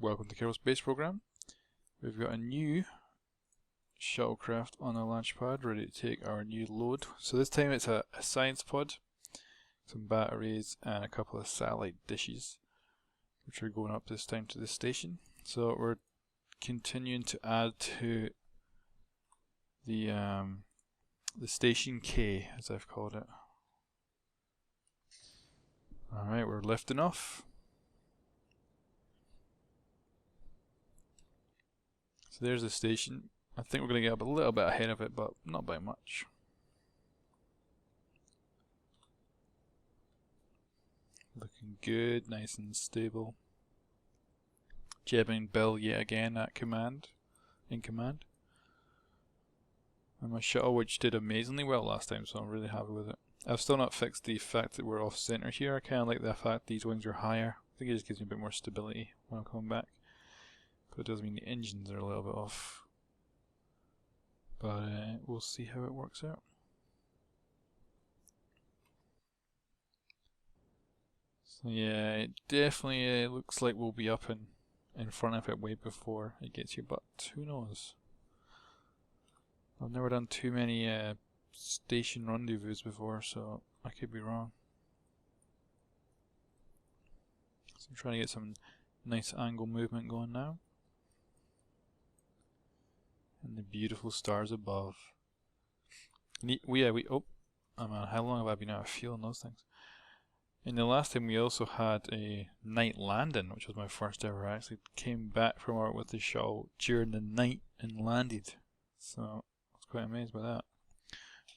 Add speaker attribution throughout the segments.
Speaker 1: welcome to coreross Base Program. We've got a new shuttlecraft on the launch pad ready to take our new load. So this time it's a science pod, some batteries and a couple of satellite dishes which are going up this time to the station. So we're continuing to add to the station K, as I've called it. Alright, we're lifting off. So there's the station. I think we're going to get up a little bit ahead of it, but not by much. Looking good, nice and stable. Jabbing Bill yet again at in command. And my shuttle, which did amazingly well last time, so I'm really happy with it. I've still not fixed the fact that we're off center here. I kind of like the fact these wings are higher. I think it just gives me a bit more stability when I'm coming back. But it does mean the engines are a little bit off. But we'll see how it works out. So yeah, it definitely looks like we'll be up in front of it way before it gets here, but who knows? I've never done too many station rendezvous before, so I could be wrong. So I'm trying to get some nice angle movement going now. And the beautiful stars above. Oh man, how long have I been out of fuel on those things? In the last time we also had a night landing, which was my first ever. I actually came back from out with the shuttle during the night and landed. So I was quite amazed by that.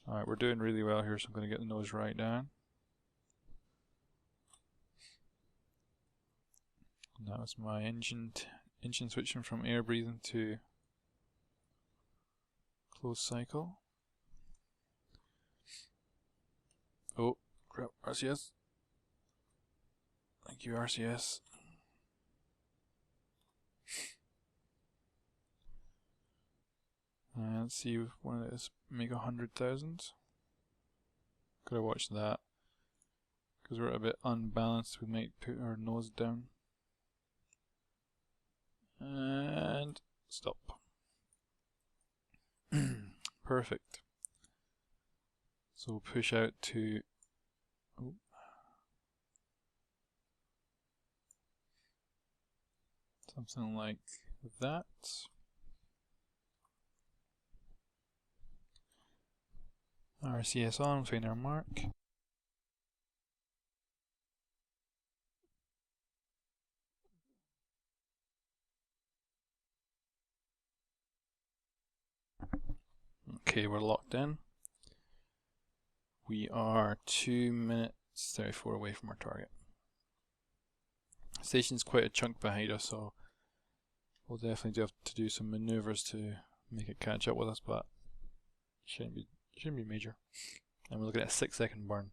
Speaker 1: Alright, we're doing really well here, so I'm going to get the nose right down. And that was my engine switching from air breathing to closed cycle. Oh, crap, RCS. Thank you, RCS. Let's see if one of those make 100,000. Gotta watch that. Because we're a bit unbalanced, we might put our nose down. And stop. Perfect. So we'll push out to something like that. RCS on, find our mark. Okay, we're locked in. We are 2 minutes 34 away from our target. The station's quite a chunk behind us, so we'll definitely have to do some maneuvers to make it catch up with us, but shouldn't be major. And we're looking at a 6-second burn.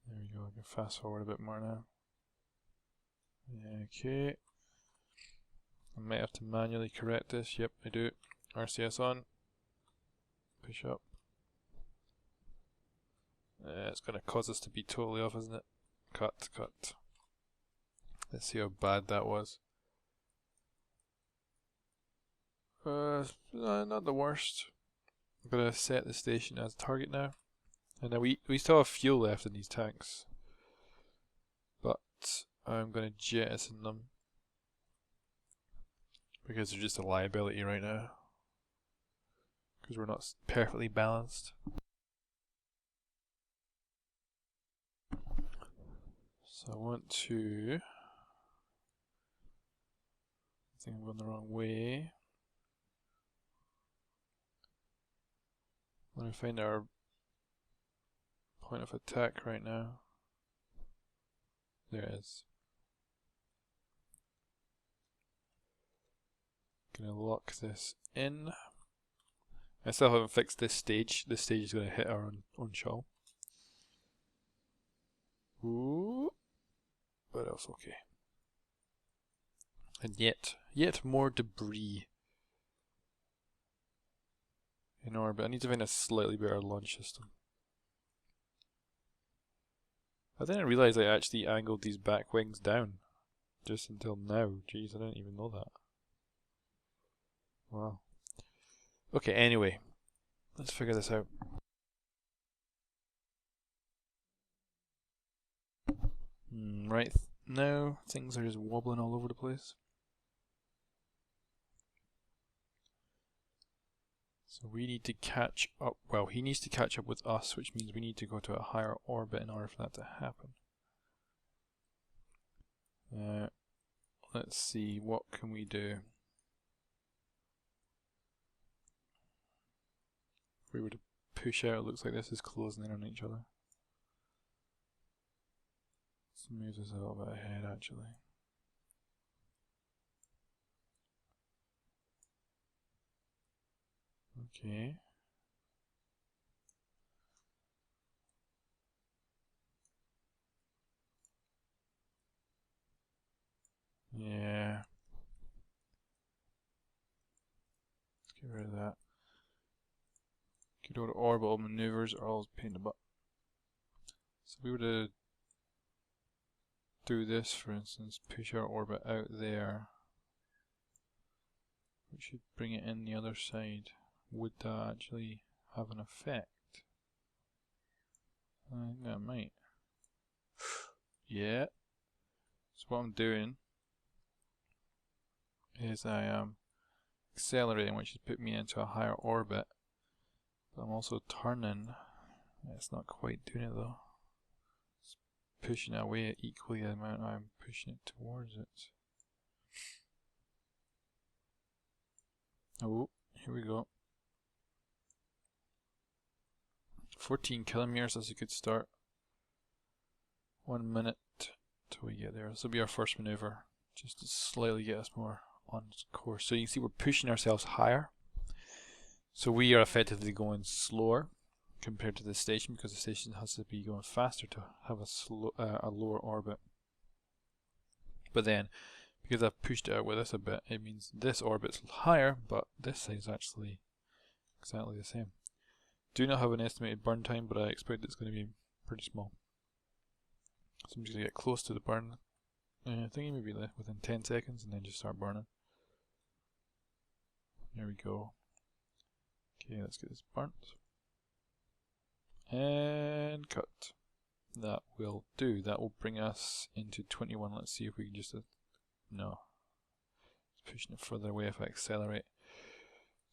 Speaker 1: There we go, I can fast forward a bit more now. Okay. I might have to manually correct this. Yep, I do. RCS on. Push up. It's going to cause us to be totally off, isn't it? Cut. Let's see how bad that was. Not the worst. I'm going to set the station as target now. And now we still have fuel left in these tanks. But I'm going to jettison them. Because they're just a liability right now. Because we're not perfectly balanced. So I want to... I think I'm going the wrong way. I want to find our point of attack right now. There it is. Gonna lock this in. I still haven't fixed this stage. This stage is going to hit our own shell. Ooh. But else okay. And yet more debris in orbit. I need to find a slightly better launch system. I didn't realise I actually angled these back wings down just until now. Jeez, I didn't even know that. Wow. Okay, anyway, let's figure this out. Right now, things are just wobbling all over the place. So we need to catch up, well, he needs to catch up with us, which means we need to go to a higher orbit in order for that to happen. Let's see, what can we do? If we were to push out, it looks like this is closing in on each other. Let's move this a little bit ahead, actually. Okay. Yeah. Let's get rid of that. Good old orbital maneuvers are always a pain in the butt. So if we were to do this, for instance, push our orbit out there, we should bring it in the other side. Would that actually have an effect? I think that might. Yeah. So what I'm doing is I am accelerating, which is putting me into a higher orbit. But I'm also turning. It's not quite doing it though. It's pushing it away equally the amount I'm pushing it towards it. Oh, here we go. 14 kilometers, that's a good start. 1 minute till we get there. This will be our first maneuver, just to slightly get us more on course. So you can see we're pushing ourselves higher. So we are effectively going slower compared to the station, because the station has to be going faster to have a lower orbit. But then, because I've pushed it out with this a bit, it means this orbit's higher, but this side is actually exactly the same. Do not have an estimated burn time, but I expect it's going to be pretty small. So I'm just going to get close to the burn thingy, maybe within 10 seconds, and then just start burning. There we go. Okay, let's get this burnt. And cut. That will do. That will bring us into 21. Let's see if we can just... no. It's pushing it further away if I accelerate.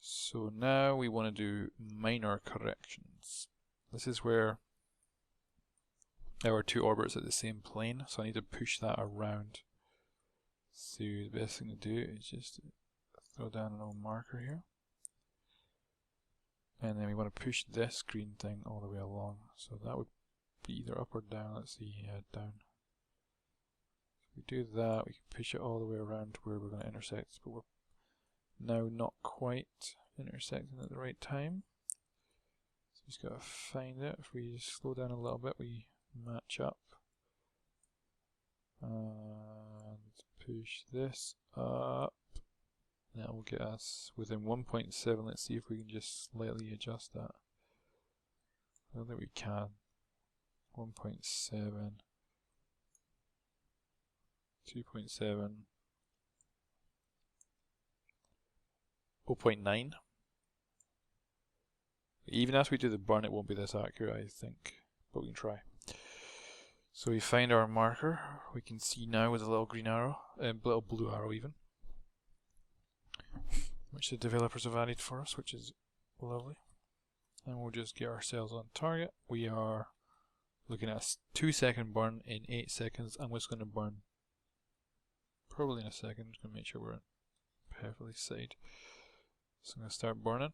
Speaker 1: So now we want to do minor corrections. This is where our two orbits are at the same plane, so I need to push that around. So the best thing to do is just throw down an old marker here. And then we want to push this green thing all the way along. So that would be either up or down. Let's see, yeah, down. If we do that, we can push it all the way around to where we're going to intersect, but we're now not quite intersecting at the right time. So we just got to find it. If we just slow down a little bit, we match up. And push this up. That will get us within 1.7. Let's see if we can just slightly adjust that. I don't think we can. 1.7, 2.7, 0.9. Even as we do the burn, it won't be this accurate, I think, but we can try. So we find our marker. We can see now with a little green arrow, little blue arrow even, which the developers have added for us, which is lovely. And we'll just get ourselves on target. We are looking at a 2-second burn in 8 seconds. I'm just going to burn probably in a second. Just going to make sure we're perfectly side. So I'm going to start burning.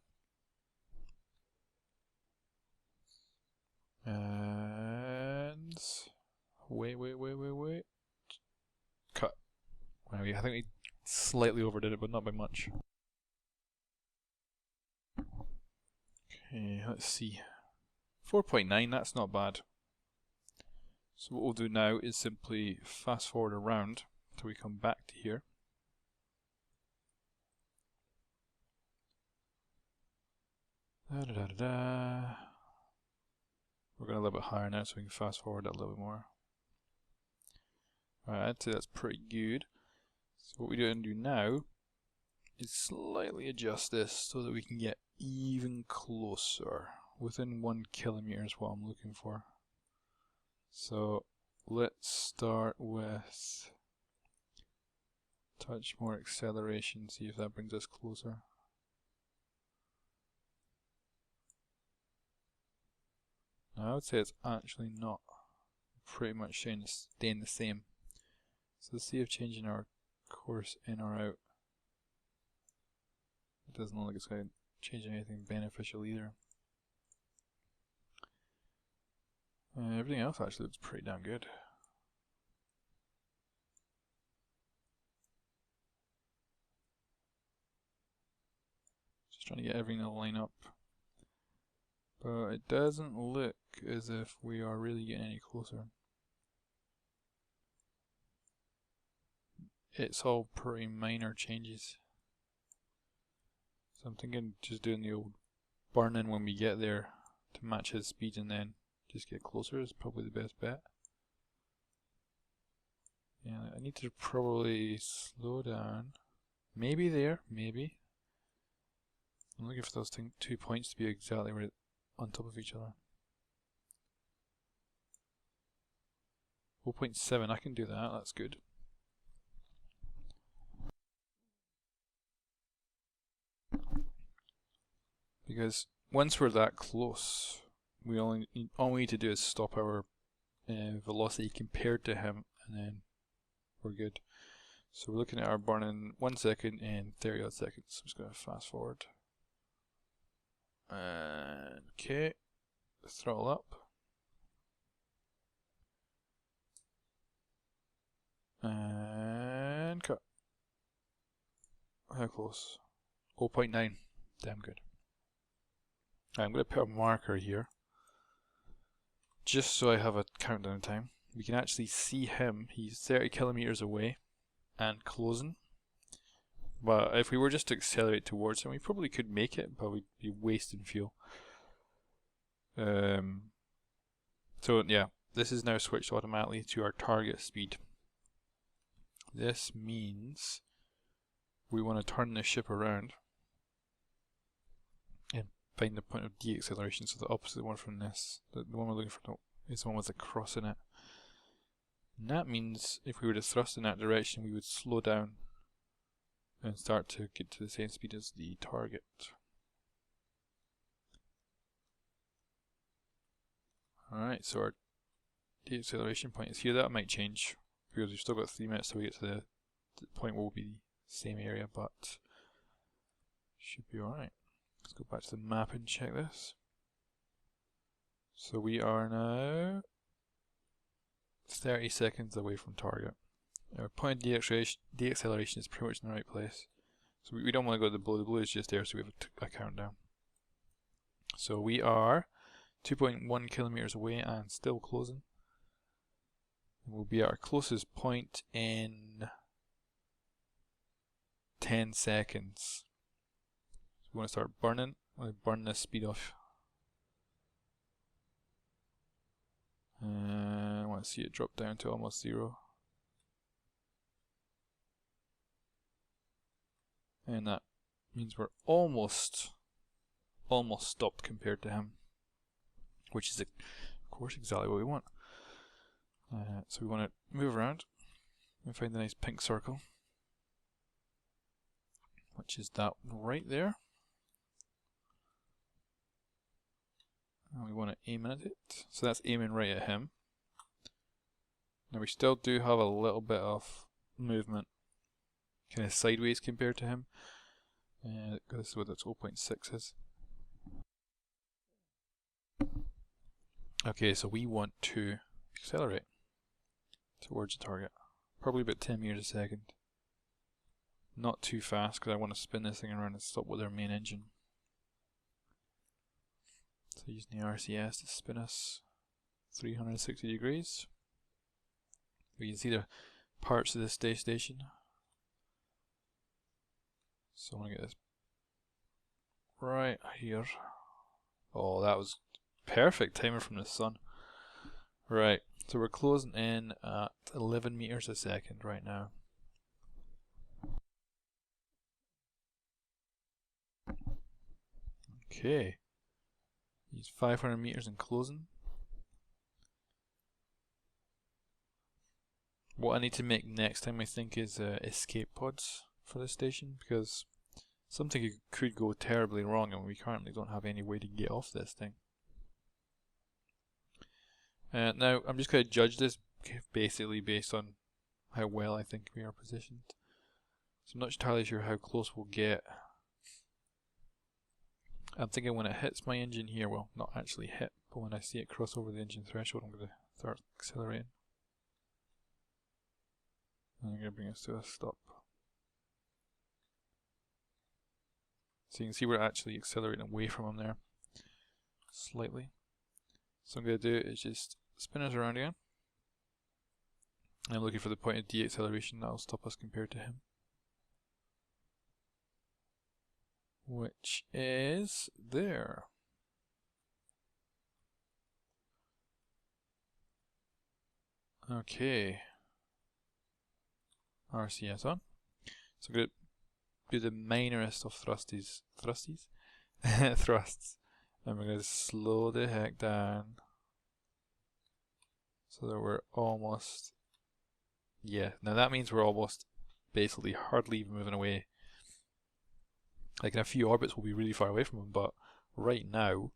Speaker 1: And wait. Cut. Wow, I think we slightly overdid it, but not by much. Okay, let's see. 4.9, that's not bad. So what we'll do now is simply fast forward around till we come back to here. We're going a little bit higher now, so we can fast forward that a little bit more. Right, I'd say that's pretty good. So what we do now is slightly adjust this so that we can get even closer. Within 1 kilometer is what I'm looking for. So let's start with touch more acceleration, see if that brings us closer. Now I would say it's actually not, pretty much staying the same. So let's see if changing our course in or out. It doesn't look like it's going to change anything beneficial either. Everything else actually looks pretty damn good. Just trying to get everything to line up. But it doesn't look as if we are really getting any closer. It's all pretty minor changes. So I'm thinking just doing the old burn-in when we get there to match his speed and then just get closer is probably the best bet. Yeah, I need to probably slow down. Maybe there, maybe. I'm looking for those 2 points to be exactly right on top of each other. 0.7, I can do that, that's good. Because once we're that close, all we need to do is stop our velocity compared to him, and then we're good. So we're looking at our burn in 1 second and 30 odd seconds. I'm just going to fast forward. And okay, throttle up. And cut. How close? 0.9. Damn good. I'm going to put a marker here, just so I have a countdown time. We can actually see him. He's 30 kilometers away and closing. But if we were just to accelerate towards him, we probably could make it, but we'd be wasting fuel. So yeah, this is now switched automatically to our target speed. This means we want to turn the ship around and find the point of deacceleration, so the opposite one from this. The one we're looking for is the one with the cross in it. And that means if we were to thrust in that direction, we would slow down and start to get to the same speed as the target. Alright, so our deacceleration point is here. That might change because we've still got 3 minutes till we get to the point where we'll be the same area, but should be alright. Let's go back to the map and check this. So we are now 30 seconds away from target. Our point of deacceleration is pretty much in the right place. So we don't want to go to the blue. The blue is just there, so we have a countdown. So we are 2.1 kilometers away and still closing. And we'll be at our closest point in 10 seconds. So we want to start burning. I want to burn this speed off. I want to see it drop down to almost 0. And that means we're almost stopped compared to him, which is of course exactly what we want. So we want to move around and find the nice pink circle, which is that right there. And we want to aim at it. So that's aiming right at him. Now we still do have a little bit of movement kind of sideways compared to him. This is what that's 0.6 is. Okay, so we want to accelerate towards the target. Probably about 10 meters a second. Not too fast because I want to spin this thing around and stop with our main engine. So using the RCS to spin us 360 degrees. We can see the parts of the space station. So I want to get this right here. Oh, that was perfect timing from the sun. Right, So we're closing in at 11 meters a second right now. Okay. He's 500 meters and closing. What I need to make next time, I think, is escape pods for this station, because something could go terribly wrong and we currently don't have any way to get off this thing. Now, I'm just going to judge this basically based on how well I think we are positioned. So I'm not entirely sure how close we'll get. I'm thinking when it hits my engine here, well, not actually hit, but when I see it cross over the engine threshold, I'm going to start accelerating. And I'm going to bring us to a stop. So you can see we're actually accelerating away from them there, slightly. So what I'm going to do is just spin us around again. And I'm looking for the point of deacceleration that will stop us compared to him, which is there. Okay. RCS on. So I'm going to do the minorest of thrusts. And we're going to slow the heck down so that we're almost, yeah, now that means we're almost basically hardly even moving away. Like in a few orbits we'll be really far away from them, but right now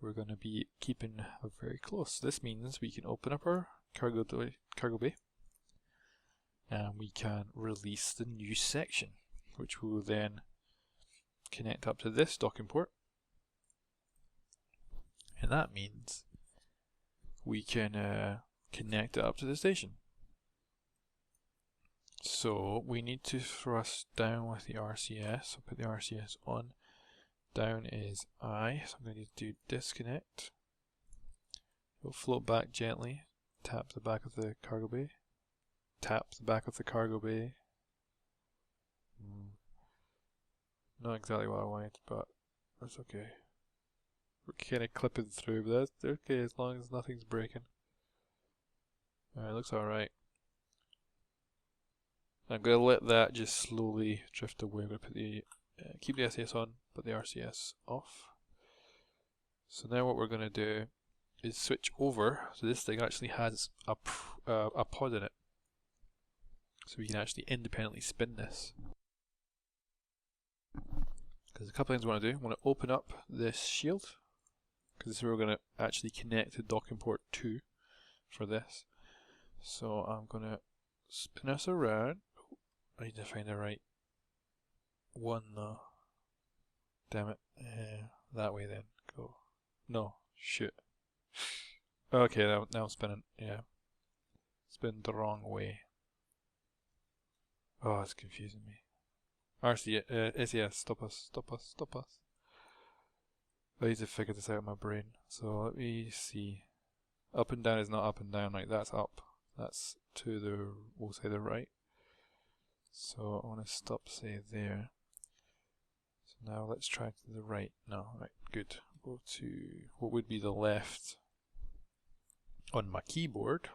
Speaker 1: we're going to be keeping very close. This means we can open up our cargo bay and we can release the new section, which will then connect up to this docking port. And that means we can connect it up to the station. So we need to thrust down with the RCS. So put the RCS on. Down is I. So I'm going to do disconnect. It'll float back gently. Tap the back of the cargo bay. Tap the back of the cargo bay. Not exactly what I wanted, but that's okay. We're kind of clipping through, but that's okay as long as nothing's breaking. Alright, looks alright. I'm going to let that just slowly drift away. I'm going to put the keep the SAS on, put the RCS off. So now what we're going to do is switch over. So this thing actually has a pod in it, so we can actually independently spin this. Because a couple of things we want to do. We want to open up this shield, because this is where we're going to actually connect to docking port 2 for this. So I'm going to spin us around. I need to find the right one though. Damn it. That way then. Go. No. Shoot. Okay, now I'm spinning. Yeah. Spin the wrong way. Oh, it's confusing me. SAS, stop us, stop us, stop us. I need to figure this out in my brain. So let me see. Up and down is not up and down, right? That's up. That's to the, we'll say the right. So I want to stop, say, there. So now let's try to the right. No, right, good. Go to what would be the left on my keyboard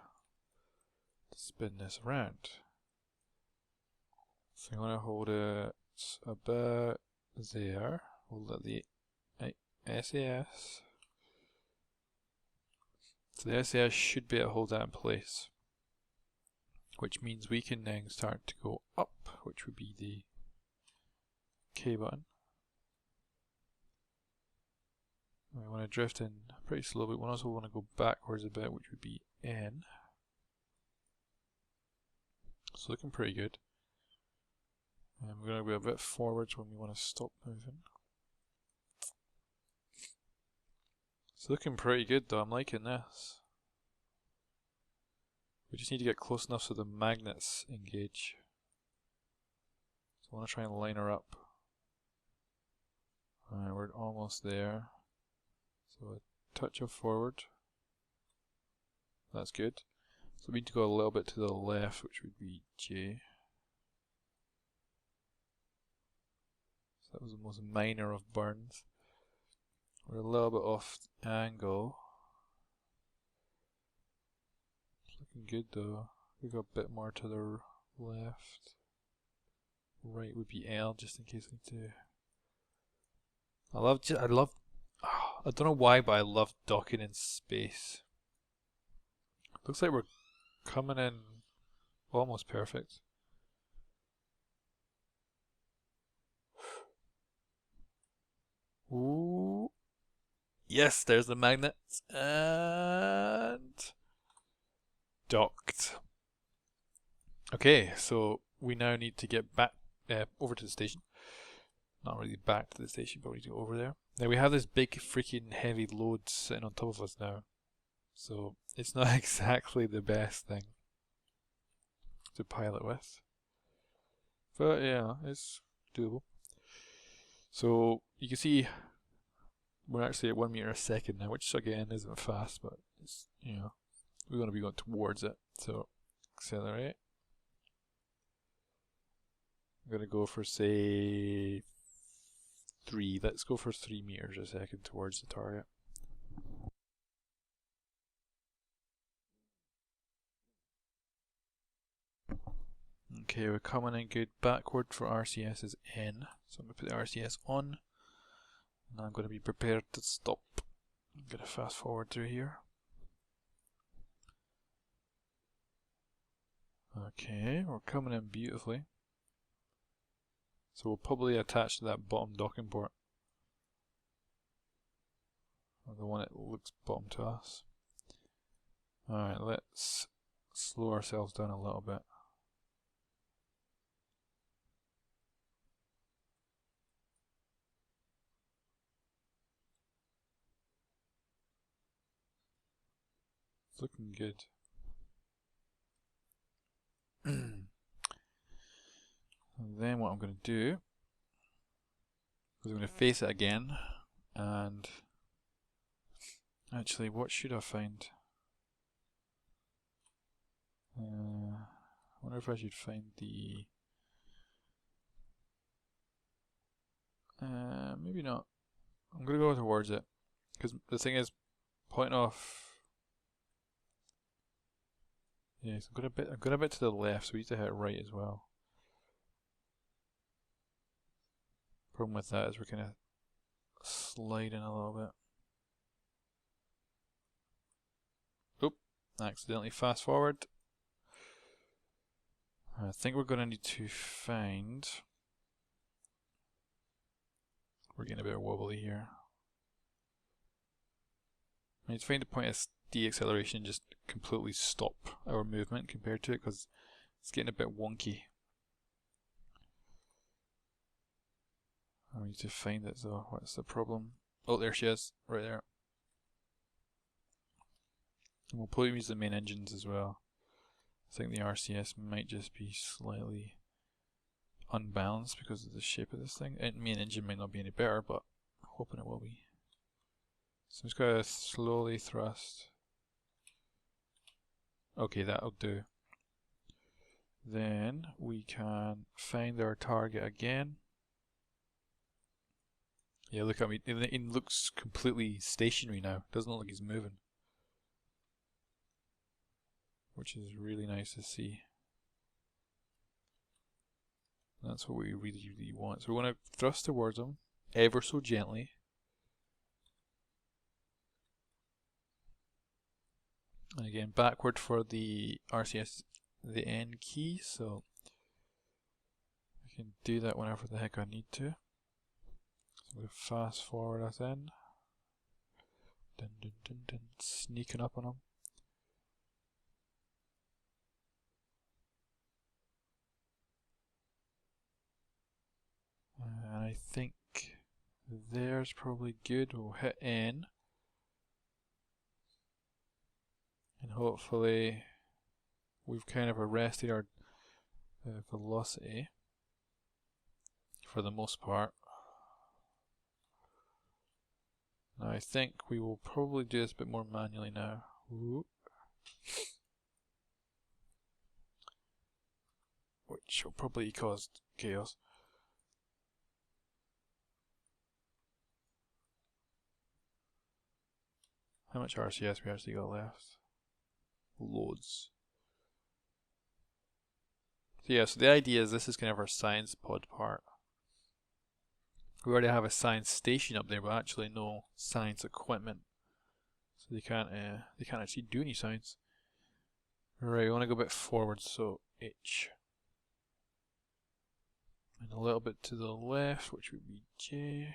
Speaker 1: to spin this around. So I'm going to hold it about there. We'll let the SAS. So the SAS should be able to hold that in place, which means we can then start to go up, which would be the K button. We want to drift in pretty slow, but we also want to go backwards a bit, which would be N. So looking pretty good. And we're going to go a bit forwards when we want to stop moving. It's looking pretty good though, I'm liking this. We just need to get close enough so the magnets engage. So I want to try and line her up. Alright, we're almost there. So a touch of forward. That's good. So we need to go a little bit to the left, which would be J. So that was the most minor of burns. We're a little bit off angle. Looking good though. We got a bit more to the left. Right would be L, just in case we need to. I don't know why, but I love docking in space. Looks like we're coming in almost perfect. Ooh. Yes, there's the magnets. And docked. Okay, so we now need to get back over to the station. Not really back to the station, but we need to go over there. Now we have this big freaking heavy load sitting on top of us now. So it's not exactly the best thing to pilot with. But yeah, it's doable. So you can see we're actually at 1 meter a second now, which again isn't fast, but it's, you know, we're going to be going towards it. So accelerate. I'm going to go for, say, 3. Let's go for 3 meters a second towards the target. Okay, we're coming in good. Backward for RCS is N. So I'm going to put the RCS on. And I'm going to be prepared to stop. I'm going to fast forward through here. Okay, we're coming in beautifully. So we'll probably attach to that bottom docking port. Or the one that looks bottom to us. Alright, let's slow ourselves down a little bit. It's looking good. And then what I'm going to do is I'm going to face it again, and actually what should I find? I wonder if I should find the maybe not. I'm going to go towards it, because the thing is, point off. Yes, I'm going a bit to the left, so we need to hit right as well. Problem with that is we're kind of sliding a little bit. Oop, accidentally fast forward. I think we're going to need to find. We're getting a bit wobbly here. I need to find a point of deacceleration and just completely stop our movement compared to it, because it's getting a bit wonky. I need to find it though. What's the problem? Oh, there she is, right there. And we'll probably use the main engines as well. I think the RCS might just be slightly unbalanced because of the shape of this thing. And main engine might not be any better, but I'm hoping it will be. So I'm just going to slowly thrust. Okay, that'll do. Then we can find our target again. Yeah, look at me. It looks completely stationary now. Doesn't look like he's moving. Which is really nice to see. That's what we really, really want. So we want to thrust towards him, ever so gently. And again, backward for the RCS, the N key, so I can do that whenever the heck I need to. So we'll fast forward us in. Dun, dun, dun, dun, sneaking up on him. And I think there's probably good. We'll hit N. And hopefully we've kind of arrested our velocity for the most part. Now I think we will probably do this a bit more manually now. Ooh. Which will probably cause chaos. How much RCS we actually got left? Loads. So yeah, so the idea is this is kind of our science pod part. We already have a science station up there, but actually no science equipment. So they can't actually do any science. Right, we want to go a bit forward, so H. And a little bit to the left, which would be J.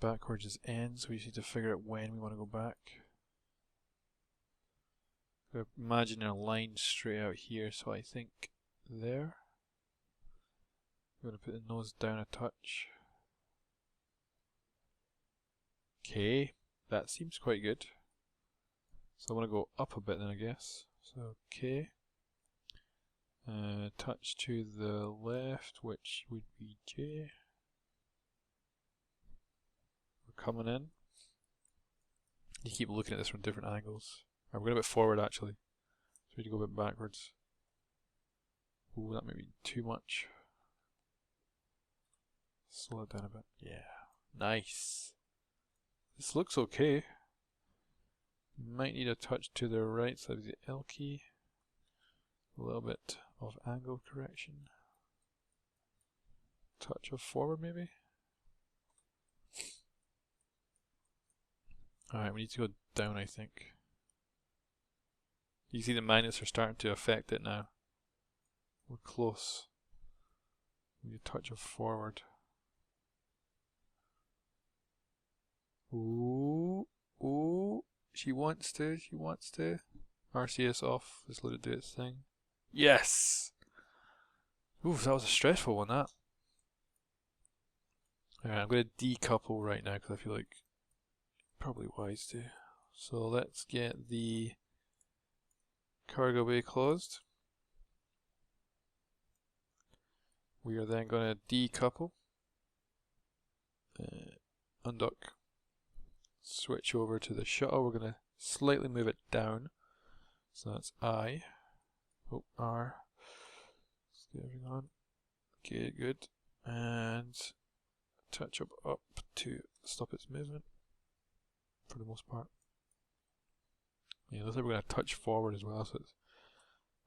Speaker 1: Backwards is N, so we just need to figure out when we want to go back. We're imagining a line straight out here, so I think there. I'm going to put the nose down a touch. Okay, that seems quite good. So I want to go up a bit then, I guess. So okay. Touch to the left, which would be J. We're coming in. You keep looking at this from different angles. Right, we're going a bit forward actually. So we need to go a bit backwards. Ooh, that may be too much. Slow it down a bit. Yeah. Nice. This looks okay. Might need a touch to the right side of the L key. A little bit of angle correction. Touch of forward maybe. Alright, we need to go down I think. You see the magnets are starting to affect it now. We're close. Maybe a touch of forward. Ooh, ooh. She wants to. RCS off. Just let it do its thing. Yes! Oof, that was a stressful one, that. Alright, I'm going to decouple right now because I feel like probably wise to. So let's get the cargo bay closed. We are then going to decouple. Undock. Switch over to the shuttle. We're going to slightly move it down. So that's I. Oh, R. Let's get everything on. Okay, good. And touch up to stop its movement for the most part. Yeah, looks like we're going to touch forward as well. So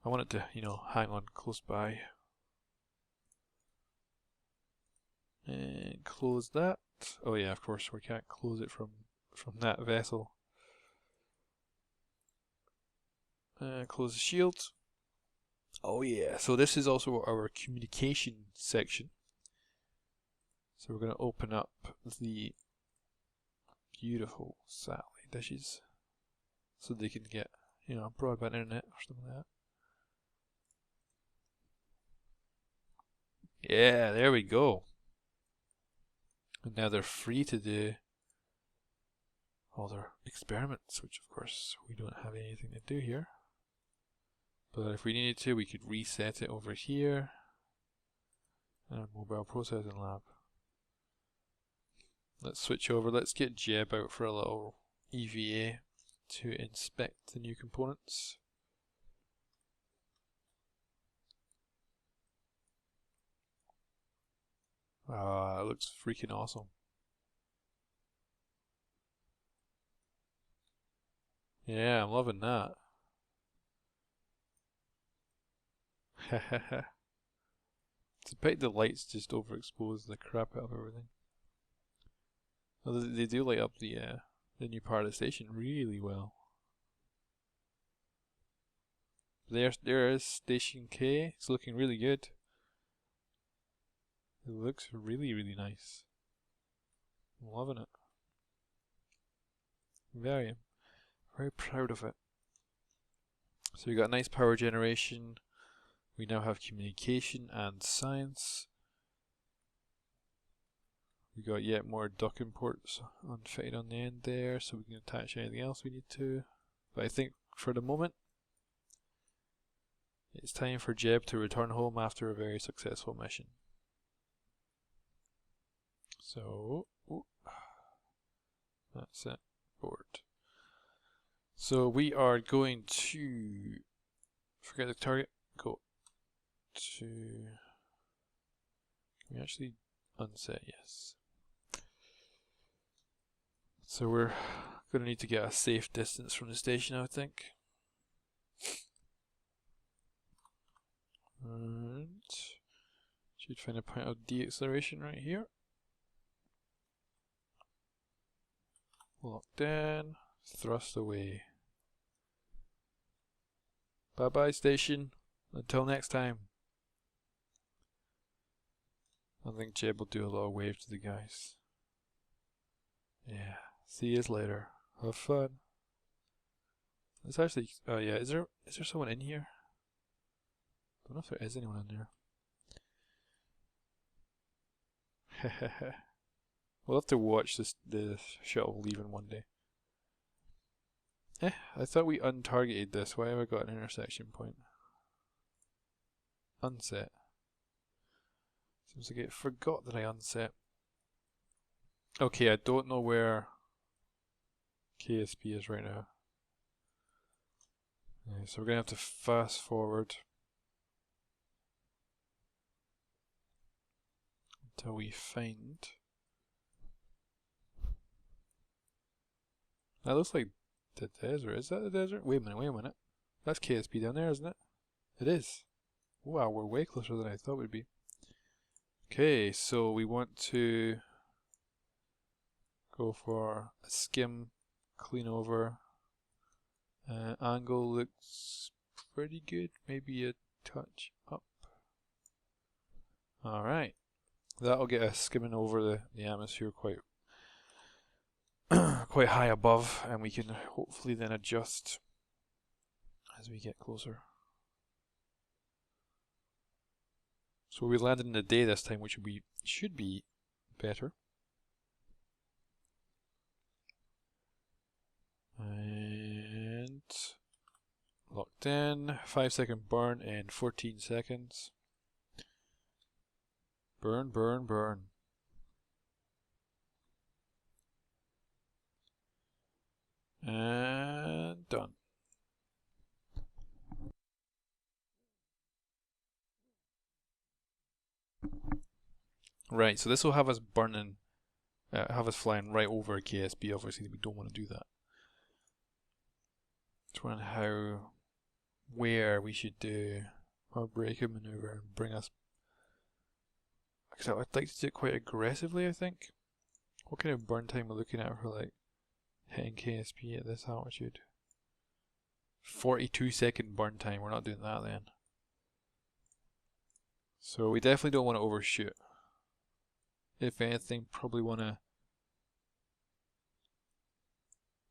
Speaker 1: I want it to, hang on close by. And close that. Oh yeah, of course we can't close it from that vessel. Close the shield. Oh yeah, so this is also our communication section. So we're going to open up the beautiful satellite dishes so they can get, broadband internet or something like that. Yeah, there we go. And now they're free to do all their experiments, which of course we don't have anything to do here. But if we needed to, we could reset it over here. Mobile processing lab. Let's switch over. Let's get Jeb out for a little EVA to inspect the new components. Ah, it looks freaking awesome. Yeah, I'm loving that. It's a pity the lights just overexpose the crap out of everything. Well, they do light up the new part of the station really well. There is Station K. It's looking really good. It looks really, really nice. I'm loving it. Very proud of it. So we got nice power generation. We now have communication and science. We got yet more docking ports unfitted on the end there, so we can attach anything else we need to. But I think for the moment, it's time for Jeb to return home after a very successful mission. So, that's it. Board. So we are going to forget the target. Go to. Can we actually unset? Yes. So we're going to need to get a safe distance from the station, I think. And should find a point of deceleration right here. Locked in, thrust away. Bye bye station, until next time. I think Jeb will do a little wave to the guys. Yeah, see you later. Have fun. It's actually, oh yeah, is there someone in here? Don't know if there is anyone in there. We'll have to watch the shuttle leaving one day. I thought we untargeted this. Why have I got an intersection point? Unset. Seems like I forgot that I unset. Okay, I don't know where KSP is right now. Yeah, so we're going to have to fast forward until we find... That looks like the desert. Is that the desert? Wait a minute. That's KSP down there, isn't it? It is. Wow, we're way closer than I thought we'd be. Okay, so we want to go for a skim, clean over. Angle looks pretty good. Maybe a touch up. Alright. That'll get us skimming over the atmosphere quite quite high above, and we can hopefully then adjust as we get closer. So we landed in the day this time, which should be better. And locked in. 5-second burn in 14 seconds. Burn, burn, burn. And done. Right, so this will have us burning, have us flying right over KSB. Obviously, we don't want to do that. Just wondering where we should do our braking maneuver and bring us. Because I'd like to do it quite aggressively, I think. What kind of burn time are we looking at for like hitting KSP at this altitude? 42-second burn time. We're not doing that then. So we definitely don't want to overshoot. If anything, probably want to...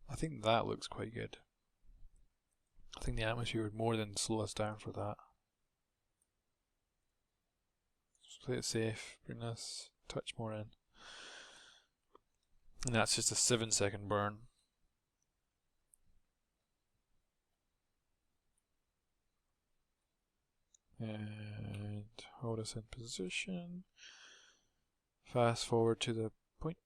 Speaker 1: I think that looks quite good. I think the atmosphere would more than slow us down for that. Just play it safe, bring this touch more in. And that's just a 7-second burn. And hold us in position. Fast forward to the point.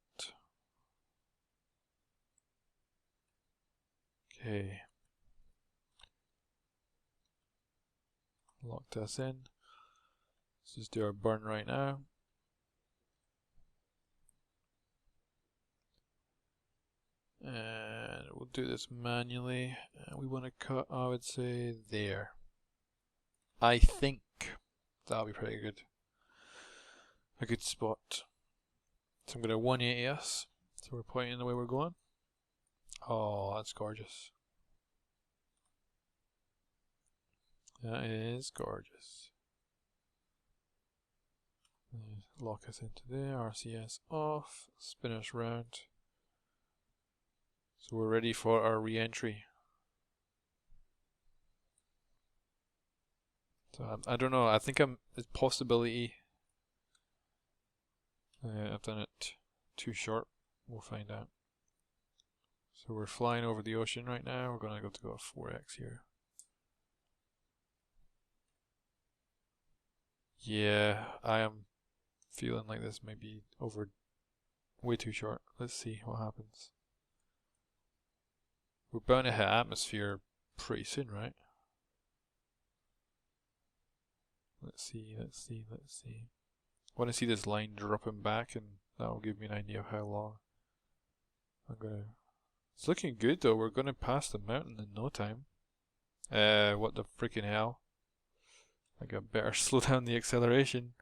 Speaker 1: Okay. Locked us in. Let's just do our burn right now. And we'll do this manually. And we want to cut, I would say, there. I think that'll be pretty good. A good spot. So I'm going to 180 us. So we're pointing the way we're going. Oh, that's gorgeous. That is gorgeous. Lock us into there. RCS off. Spin us round. So we're ready for our re-entry. So I don't know. I think it's a possibility. I've done it too short. We'll find out. So we're flying over the ocean right now. We're going to go a 4x here. Yeah, I am feeling like this might be over way too short. Let's see what happens. We're bound to hit atmosphere pretty soon, right? Let's see. I want to see this line dropping back, and that will give me an idea of how long. It's looking good though. We're gonna pass the mountain in no time. What the freaking hell? I got better slow down the acceleration.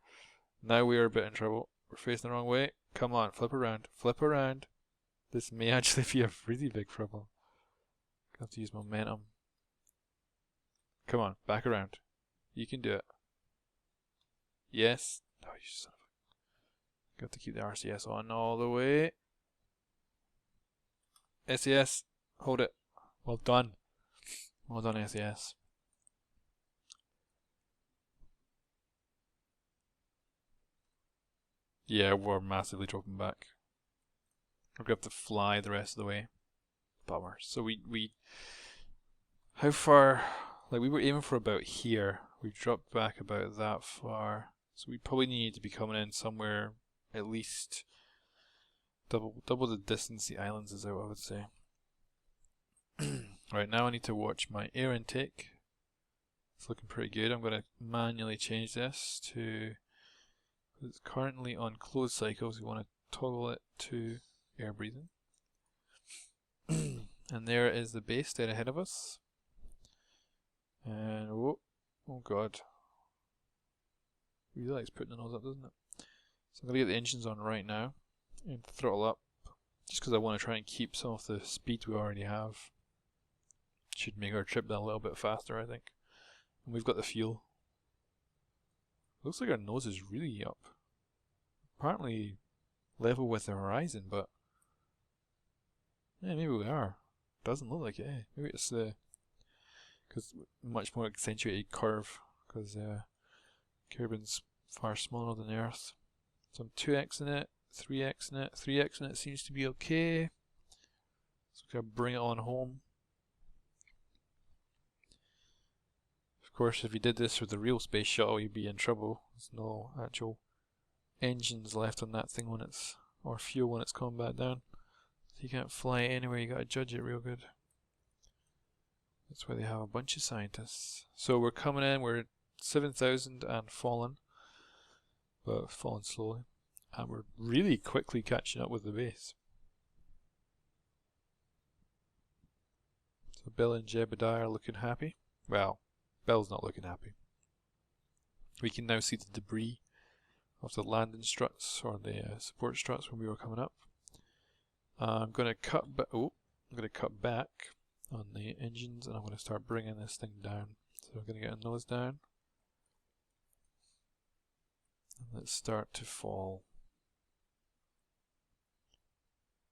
Speaker 1: Now we are a bit in trouble. We're facing the wrong way. Come on, flip around. Flip around. This may actually be a really big problem. I have to use momentum. Come on, back around. You can do it. Yes. Oh, you son of a... Got to keep the RCS on all the way. SAS, hold it. Well done. Well done, SAS. Yeah, we're massively dropping back. We're gonna have to fly the rest of the way. Bummer. So we how far? Like we were aiming for about here. We dropped back about that far. So we probably need to be coming in somewhere at least double the distance the islands is out, I would say. Right, now I need to watch my air intake. It's looking pretty good. I'm going to manually change this to, it's currently on closed cycles, we want to toggle it to air breathing. And there is the base dead ahead of us. And oh god. Really likes putting the nose up, doesn't it? So I'm going to get the engines on right now and throttle up, just because I want to try and keep some of the speed we already have. Should make our trip a little bit faster, I think. And we've got the fuel. Looks like our nose is really up. Apparently level with the horizon, but yeah, maybe we are. Doesn't look like it. Eh? Maybe it's the because much more accentuated curve, because Kerbin's far smaller than Earth. So I'm 2x in it, 3x in it, 3x in it seems to be okay. So we can bring it on home. Of course, if you did this with the real space shuttle, you'd be in trouble. There's no actual engines left on that thing when it's, or fuel when it's coming back down. So you can't fly it anywhere, you gotta judge it real good. That's why they have a bunch of scientists. So we're coming in, we're 7,000 and fallen, but falling slowly. And we're really quickly catching up with the base. So Bill and Jebediah are looking happy. Well, Bell's not looking happy. We can now see the debris of the landing struts or the support struts when we were coming up. I'm going to cut back on the engines, and I'm going to start bringing this thing down. So we're going to get a nose down. And let's start to fall.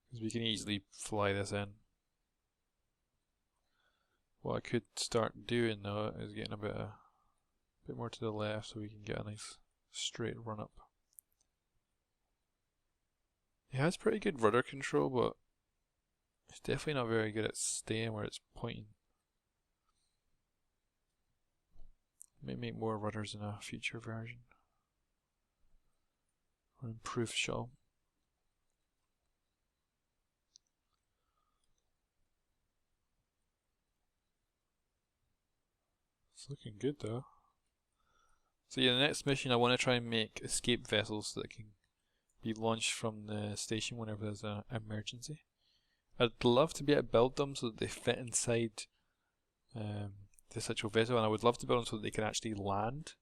Speaker 1: Because we can easily fly this in. What I could start doing though is getting a bit more to the left so we can get a nice straight run up. It has pretty good rudder control, but it's definitely not very good at staying where it's pointing. May make more rudders in a future version. Or improved shuttle. It's looking good though. So yeah, the next mission I want to try and make escape vessels that can be launched from the station whenever there's an emergency. I'd love to be able to build them so that they fit inside this actual vessel, and I would love to build them so that they can actually land.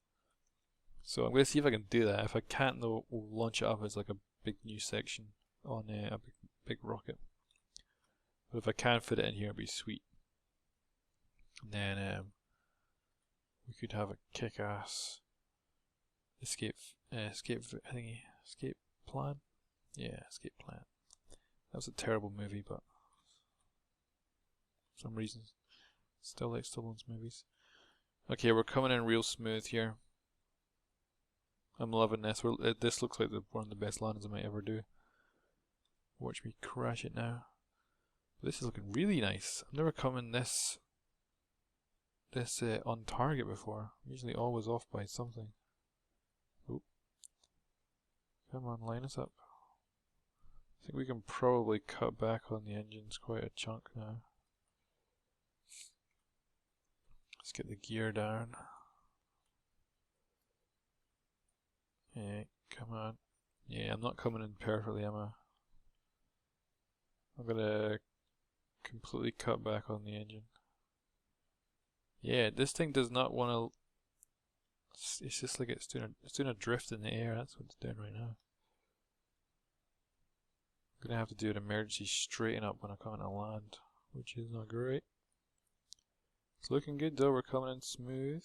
Speaker 1: So I'm going to see if I can do that. If I can't though, we'll launch it up as like a big new section on a big rocket. But if I can fit it in here, it'd be sweet. And then we could have a kick-ass escape plan. Yeah, escape plan. That was a terrible movie, but for some reason, still like Stallone's movies. Okay, we're coming in real smooth here. I'm loving this. This looks like one of the best landings I might ever do. Watch me crash it now. This is looking really nice. I've never come in this on target before. I'm usually always off by something. Oop. Come on, line us up. I think we can probably cut back on the engines quite a chunk now. Let's get the gear down. Yeah, come on. Yeah, I'm not coming in perfectly, am I? I'm gonna completely cut back on the engine. Yeah, this thing does not want to. It's just like it's doing a drift in the air. That's what it's doing right now. I'm gonna have to do an emergency straighten up when I come into land, which is not great. It's looking good though. We're coming in smooth.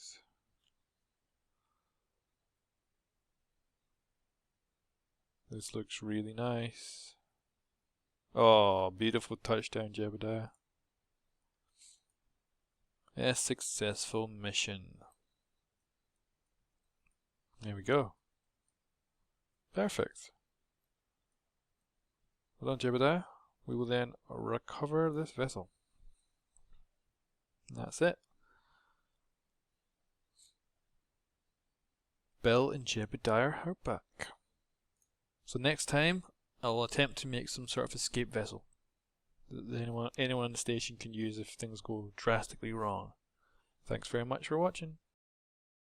Speaker 1: This looks really nice. Oh, beautiful touchdown, Jebediah. A successful mission. There we go. Perfect. Well done, Jebediah. We will then recover this vessel. And that's it. Bill and Jebediah are back. So next time, I'll attempt to make some sort of escape vessel that anyone on the station can use if things go drastically wrong. Thanks very much for watching.